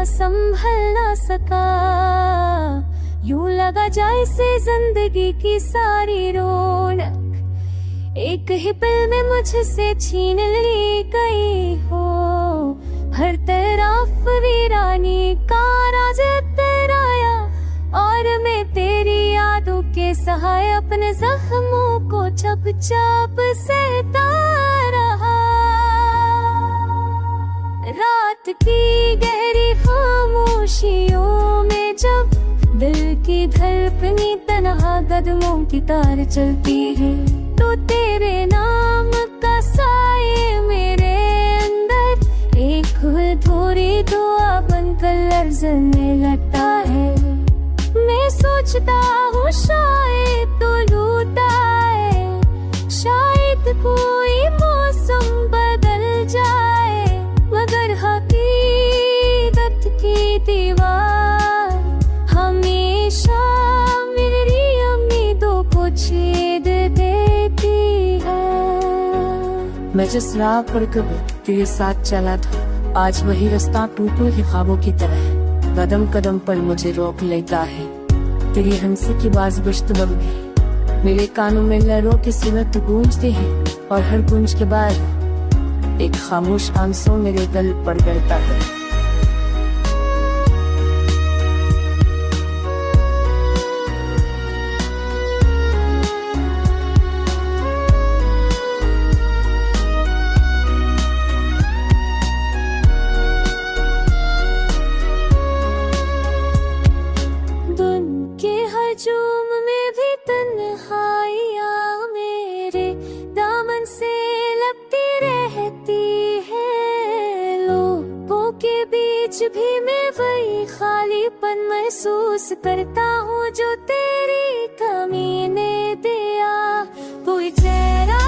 लम्हा संभल ना सका। यूं लगा जैसे जिंदगी की सारी रौनक एक ही पल में मुझसे छीन ली गई हो। हर तरफ वीरानी का राज तराया और मैं तेरी यादों के सहाय अपने जख्मों को चुपचाप सहता रहा। रात की गहरी खामोशियों में जब दिल की धड़कनी तन्हा कदमों की तार चलती है, तो तेरे नाम का साए मेरे अंदर एक अधूरी दुआ बनकर लरज़ने लगता है। मैं सोचता हूँ शायद तो लूटा है, शायद कोई मौसम बदल जाए, मगर हकीकत की दीवार हमेशा मेरी उम्मीदों को छेद देती है। मैं जिस राह पर कभी तेरे साथ चला था, आज वही रास्ता टूटे हुए ख्वाबों की तरह कदम कदम पर मुझे रोक लेता है। तेरी हंसी की बाज बश्त बम में मेरे कानों में लहरों की सूरत गूंजती है, और हर गूंज के बाद एक खामोश आंसू मेरे दिल पर गिरता है। हजूम में भी तन्हाइयाँ मेरे दामन से लपटी रहती है। लोगों के बीच भी मैं वही खालीपन महसूस करता हूँ जो तेरी कमी ने दिया। कोई चेहरा,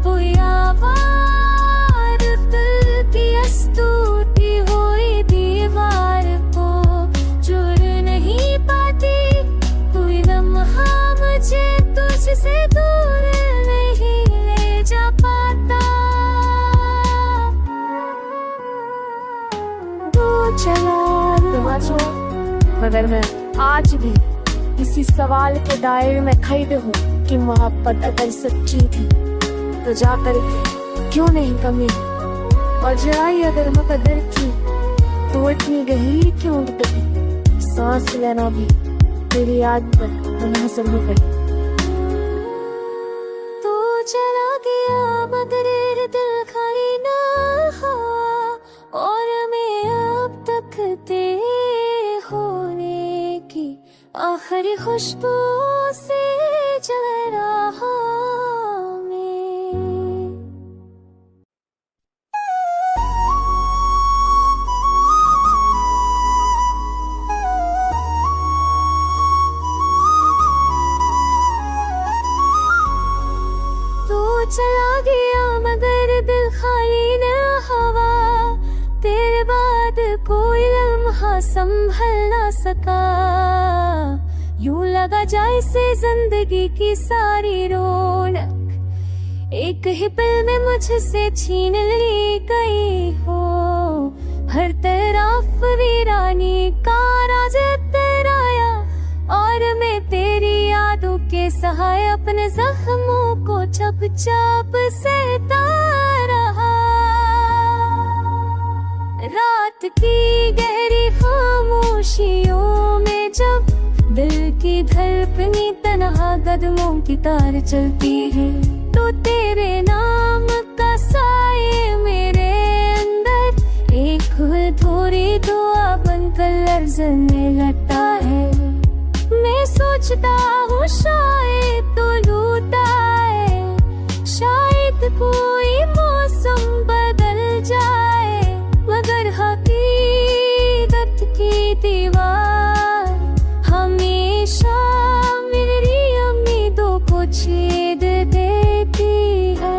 कोई आवाज़, दिल की अस्तूटी हुई दीवार को जुड़ नहीं पाती। कोई लम्हा मुझे तुझसे दूर नहीं ले जा पाता। तू चला मगर मैं आज भी इसी सवाल के दायरे में कैद हूँ कि मोहब्बत अगर सच्ची थी तो जाकर क्यों नहीं कमी, और जुदाई अगर मुकद्दर थी तो इतनी गहरी क्यों उतरी। सांस लेना भी तेरी याद पर मुनहसर हो गई। तू चला गया मगर दिल खाली ना हुआ, और मैं अब तक तेरे होने की आखिरी खुशबू से जल रहा मैं। चला गया मगर दिल खाली न हवा, तेरे बाद कोई लम्हा संभल ना सका। यूं लगा जैसे जिंदगी की सारी रौनक एक ही पल में मुझसे छीन ली गई हो। हर तरफ वीरानी का राज तराया और मैं तेरी यादों के सहाय अपने जख्मों को चुपचाप सहता रहा। रात की गहरी खामोशियों में जब दिल की धड़कनी तन्हा कदमों की तार चलती है, तो तेरे नाम का साए मेरे अंदर एक अधूरी दुआ बनकर लरज़ने लगता है। मैं सोचता हूँ शायद तो लूटा है, शायद कोई मौसम बदल जाए, मगर हकीकत की दीवार हमेशा मेरी उम्मीदों को छेद देती है।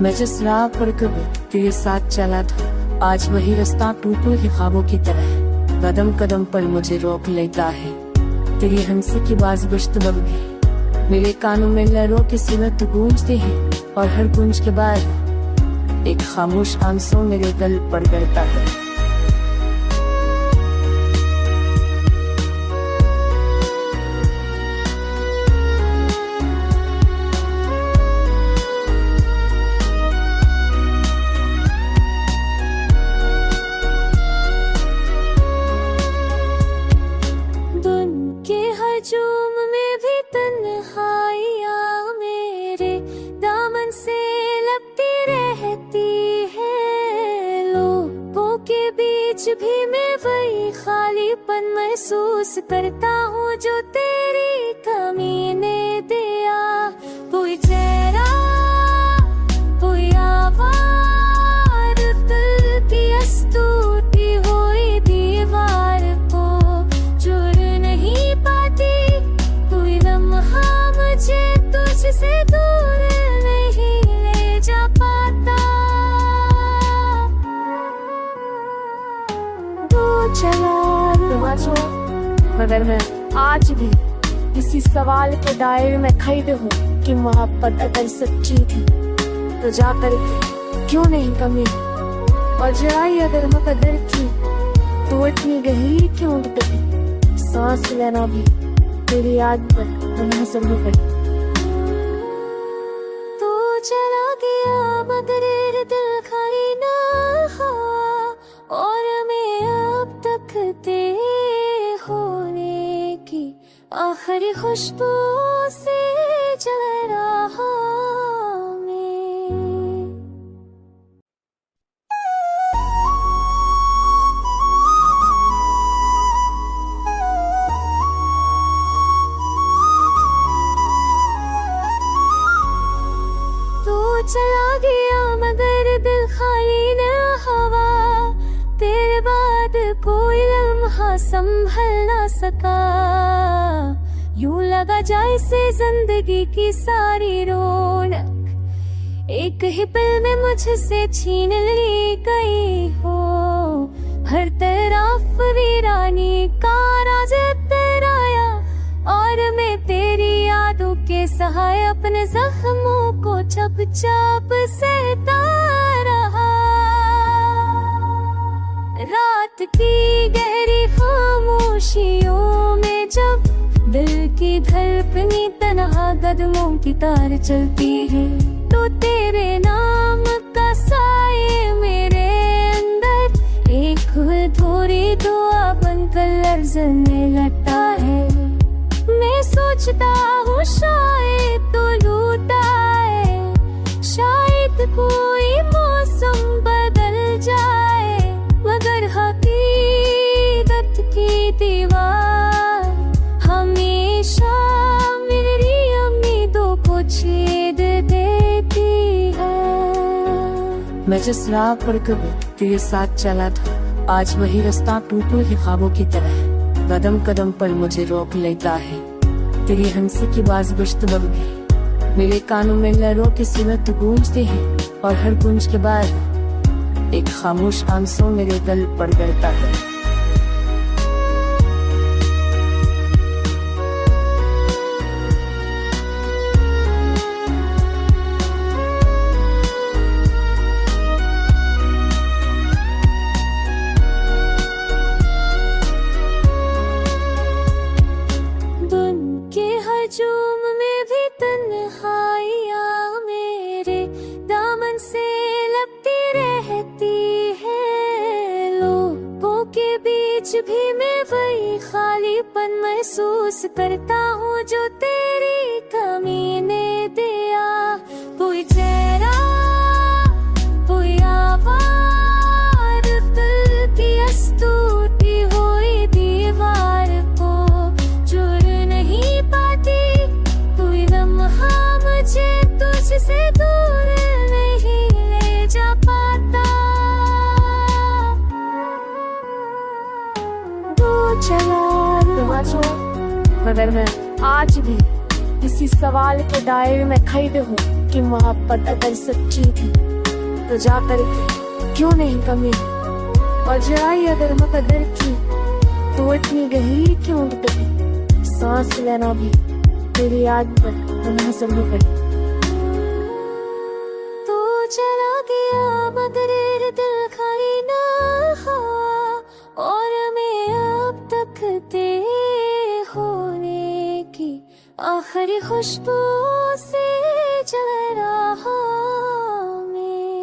मैं जिस राह पर कभी तेरे साथ चला था, आज वही रास्ता टूटे हुए ख्वाबों की तरह कदम कदम पर मुझे रोक लेता है। तेरी हंसी की बाज बश्त बम में मेरे कानों में लहरों की सूरत गूंजती है, और हर गूंज के बाद एक खामोश आंसू मेरे दिल पर गिरता है। दामन से लगती रहती है, लोगों के बीच भी मैं वही खालीपन महसूस करता हूँ जो तेरी कमी ने दिया। कोई चेहरा, कोई आवाज, दिल की टूटी हुई दीवार को जुड़ नहीं पाती। कोई लम्हा मुझे तुझसे दूर नहीं ले जा पाता। तू चला मगर मैं आज भी इसी सवाल के दायरे में खड़े हूँ कि मोहब्बत अगर सच्ची थी तो जाकर क्यों नहीं कमी, और जुदाई अगर मुकद्दर थी तो इतनी गहरी क्यों उतरी। सांस लेना भी तेरी याद पर मुनहसर हो गई। तू चला गया मगर दिल खाली ना हुआ, और मैं अब तक तेरे होने की आखिरी खुशबू से जल रहा मैं। तू चला गया मगर दिल खाली न हवा, तेरे बाद कोई लम्हा संभल ना सका। यूं लगा जैसे जिंदगी की सारी रौनक एक ही पल में मुझसे छीन ली गई हो। हर तरफ वीरानी का राज तराया, और मैं तेरी यादों के सहाय अपने जख्मों को चुपचाप सहता रहा। रात की गहरी खामोशियों में जब दिल की धड़कनी तन्हा कदमों की तार चलती है, तो तेरे नाम का साए मेरे अंदर एक अधूरी दुआ बनकर लरज़ने लगता है। मैं सोचता हूँ शायद तो लूटा है, शायद कोई मौसम बदल जाए, मगर हकीकत की दीवार हमेशा मेरी उम्मीदों को छेद देती है। मैं जिस राह पर कभी तेरे साथ चला था, आज वही रास्ता टूटे ही ख्वाबों की तरह कदम कदम पर मुझे रोक लेता है। तेरी हंसी की बाज गुश्तगू भी मेरे कानों में लहरों की सूरत गूंजती है, और हर गूंज के बाद एक खामोश आंसू मेरे दिल पर गिरता है। हजूम में भी तन्हाइयाँ मेरे दामन से लगती रहती है, लोगों के बीच भी मैं वही खालीपन महसूस करता हूँ जो तेरी कमी ने दिया। कोई चेहरा, कोई आवाज, दिल की टूटी हुई दीवार को जुड़ नहीं पाती। कोई लम्हा मुझे तुझसे दूर नहीं ले जा पाता। तू चला मगर मैं आज भी इसी सवाल के दायरे में खड़े हूँ कि मोहब्बत अगर सच्ची थी तो जाकर क्यों नहीं कमी, और जुदाई अगर मुकद्दर थी तो इतनी गहरी क्यों उतरी। सांस लेना भी तेरी याद पर मुनहसर हो गई। तू चला गया मगर दिल खाली ना हुआ, और मैं अब तक तेरे होने की आखिरी खुशबू से जल रहा मैं।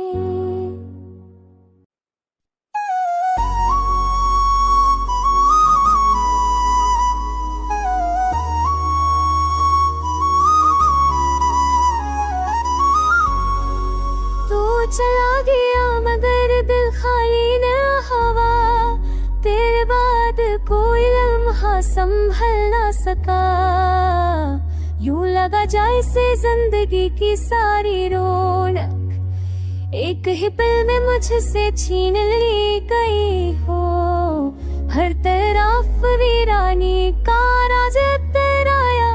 चला गया मगर दिल खाली न हवा, तेरे बाद कोई लम्हा संभल ना सका। यूं लगा जैसे जिंदगी की सारी रौनक एक ही पल में मुझसे छीन ली गई हो। हर तरफ वीरानी का राज तराया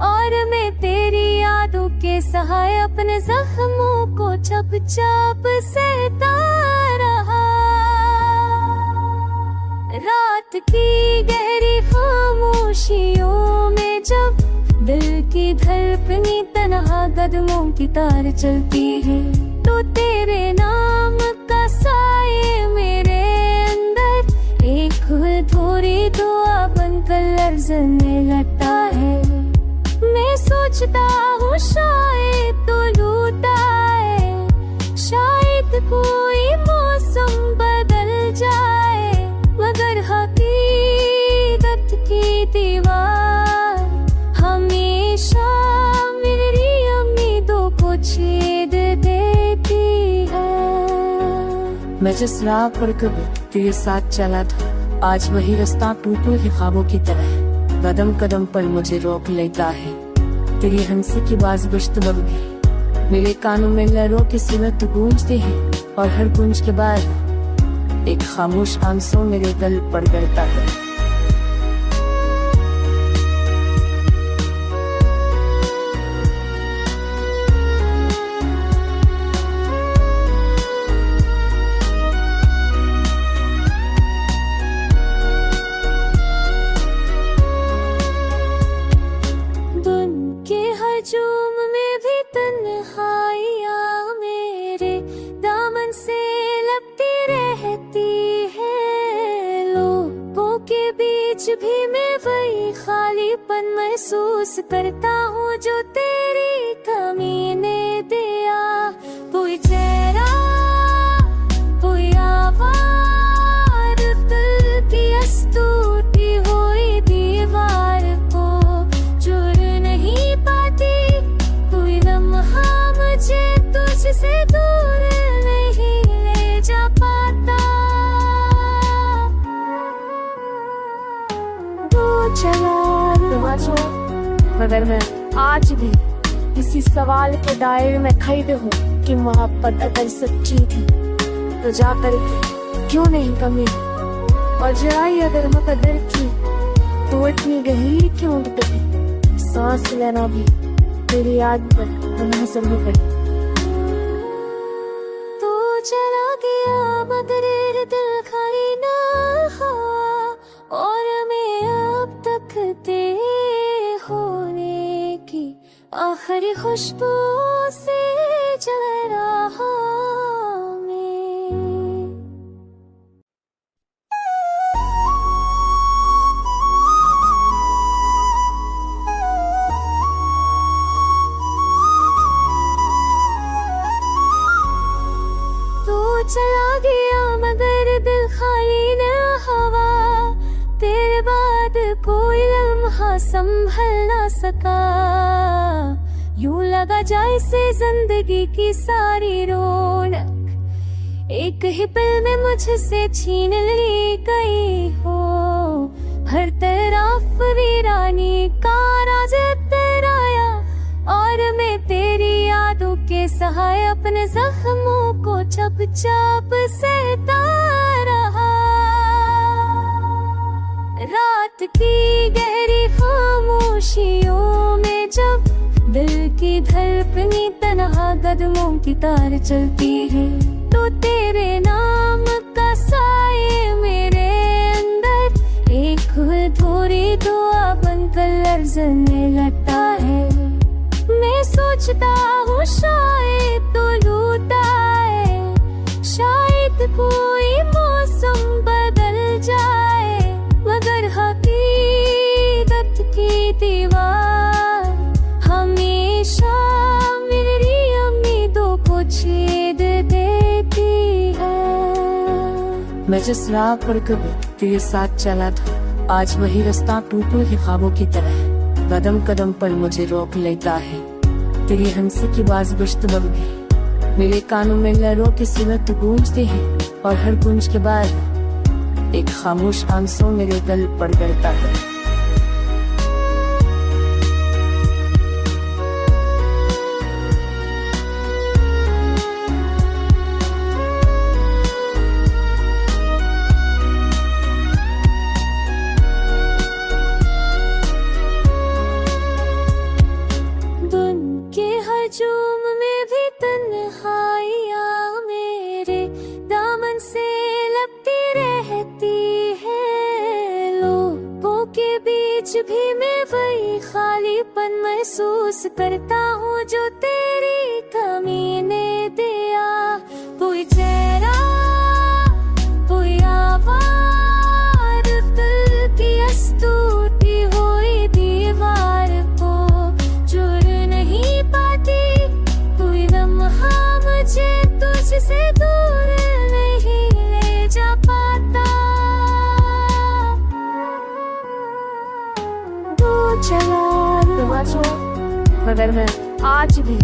और मैं तेरी यादों के सहाय अपने जख्मों को चुपचाप सहता रहा। रात की गहरी खामोशियों में जब दिल की धड़कनी तन्हा कदमों की तार चलती है, तो तेरे नाम का साए मेरे अंदर एक थोड़ी दुआ बनकर लर्ज़ने लगता है। मैं सोचता हूँ शायद तो लूटा है, शायद कोई मौसम बदल जाए, मगर हकीकत की दीवार हमेशा मेरी उम्मीदों को छेद देती है। मैं जिस राह पर कभी तेरे साथ चला था, आज वही रास्ता टूटे हुए ख्वाबों की तरह कदम कदम पर मुझे रोक लेता है। तेरी हंसी की बाज गुश्तबग भी मेरे कानों में लहरों की सूरत गूंजती है, और हर गूंज के बाद एक खामोश आंसू मेरे दिल पर गिरता है। हजूम में भी तन्हाइयाँ मेरे दामन से लपटी रहती है। लोगों के बीच भी मैं वही खालीपन महसूस करता हूँ जो तेरी कमी ने दिया। कोई चेहरा, कोई आवाज, दिल की टूटी हुई दीवार को जुड़ नहीं पाती। कोई लम्हा मुझे तुझसे दूर नहीं ले जा पाता। तू चला मगर मैं आज भी इसी सवाल के दायरे में खड़े हूँ कि मोहब्बत अगर सच्ची थी तो जाकर क्यों नहीं कमी, और जुदाई अगर मुकद्दर थी तो इतनी गहरी क्यों उतरी। सांस लेना भी तेरी याद पर मुनहसर हो गई। तू चला गया मगर दिल खाली ना हुआ, और मैं अब तक तेरे होने की आखिरी खुशबू से जल रहा मैं। चला गया मगर दिल खाली न हवा, तेरे बाद कोई लम्हा संभल ना सका। यूं लगा जैसे जिंदगी की सारी रौनक एक ही पल में मुझसे छीन ली गई हो। हर तरफ वीरानी का राज तराया और मैं तेरी यादों के सहाय अपने जख्मों को चुपचाप सहता रहा। रात की गहरी खामोशियों में जब दिल की धड़कनी तन्हा कदमों की तार चलती है, तो तेरे नाम का साए मेरे अंदर एक थोड़ी दुआ बनकर लर्ज़ने लगता है। मैं सोचता हूँ शायद तो लूटा है, शायद कोई मौसम बदल जाए, मगर हकीकत की दीवार हमेशा मेरी उम्मीदों को छेद देती है। मैं जिस राह पर कभी तेरे साथ चला था, आज वही रास्ता टूटे हुए ख्वाबों की तरह कदम कदम पर मुझे रोक लेता है। तेरी हंसी की बाज गुश्तबग भी मेरे कानों में लहरों की सिमत गूंजती है और हर गूंज के बाद एक खामोश आंसू मेरे दिल पर गिरता है। हजूम में भी तन्हाइयाँ मेरे दामन से लपटी रहती है। लोगों के बीच भी मैं वही खालीपन महसूस करता हूँ जो तेरी कमी ने दिया। कोई चेहरा, कोई आवाज़, दिल की अस्तूटी हुई दीवार को जुड़ नहीं पाती। कोई लम्हा मुझे तुझसे दूर नहीं ले जा पाता। तू चला मगर मैं आज भी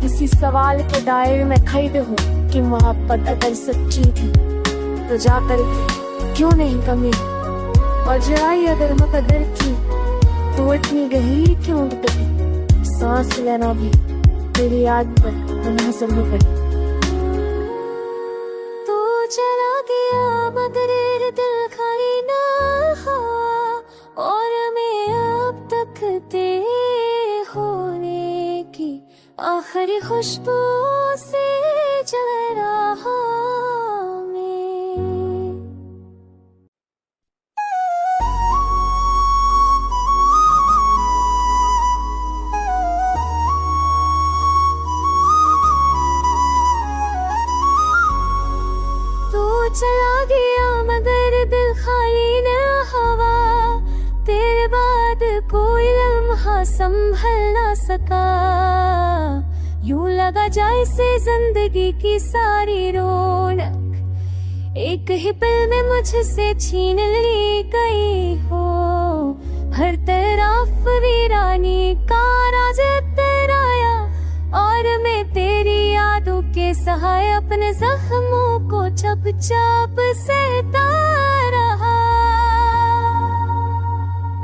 इसी सवाल के दायरे में खड़े हूँ कि मोहब्बत अगर सच्ची थी तो जाकर क्यों नहीं कमी, और जुदाई अगर मुकद्दर थी तो इतनी गहरी क्यों उतरी। सांस लेना भी तेरी याद पर मुनहसर हो गई। तू चला गया मगर दिल खाली ना हुआ, और मैं अब तक तेरे होने की आखिरी खुशबू से जल रहा मैं। तू चला गया मगर दिल खाली न हवा, तेरे बाद कोई लम्हा संभल ना सका। यूं लगा जैसे जिंदगी की सारी रौनक एक ही पल में मुझसे छीन ली गई हो। हर तरफ वीरानी का राज तराया, और मैं तेरी यादों के सहाय अपने जख्मों को चुपचाप सहता रहा।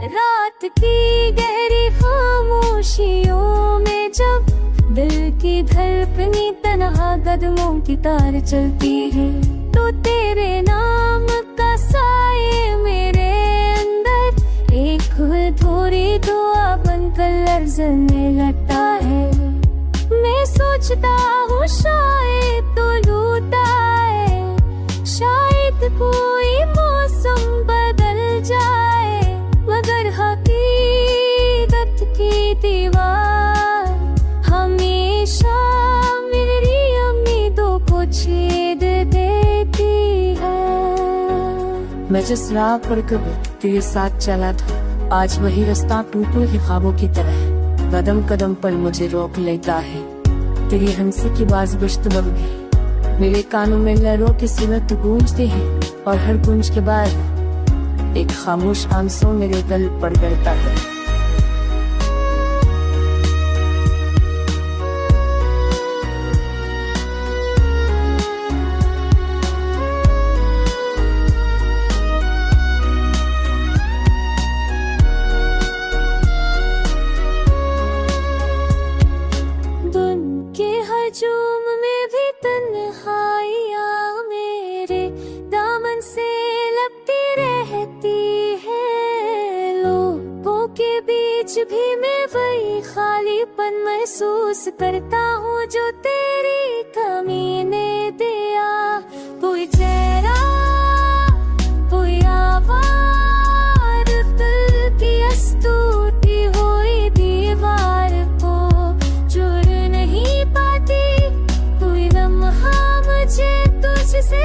रात की गहरी खामोशियों में जब दिल की धड़कनी तन्हा कदमों की तार चलती है, तो तेरे नाम का साए मेरे अंदर एक अधूरी दुआ बनकर लरज़ने लगता है। मैं सोचता हूँ शायद तो लूटा है, शायद कोई मौसम बदल जाए, मगर हकीकत की दीवार हमेशा मेरी उम्मीदों को छेद देती है। मैं जिस राह पर कभी तेरे साथ चला था, आज वही रास्ता टूटे ही ख्वाबों की तरह कदम कदम पर मुझे रोक लेता है। तेरी हंसी की बाज गुश्तगू भी मेरे कानों में लहरों की सिमत गूंजती है, और हर गूंज के बाद एक खामोश आंसू मेरे दिल पर गिरता है। हजूम में भी तन्हाइयाँ मेरे दामन से लपटी रहती है। लोगों के बीच भी मैं वही खालीपन महसूस करता हूँ जो तेरी कमी ने दिया। कोई चेहरा, कोई आवाज़, दिल की अस्तूटी हुई दीवार को जुड़ नहीं पाती। कोई लम्हा मुझे तुझसे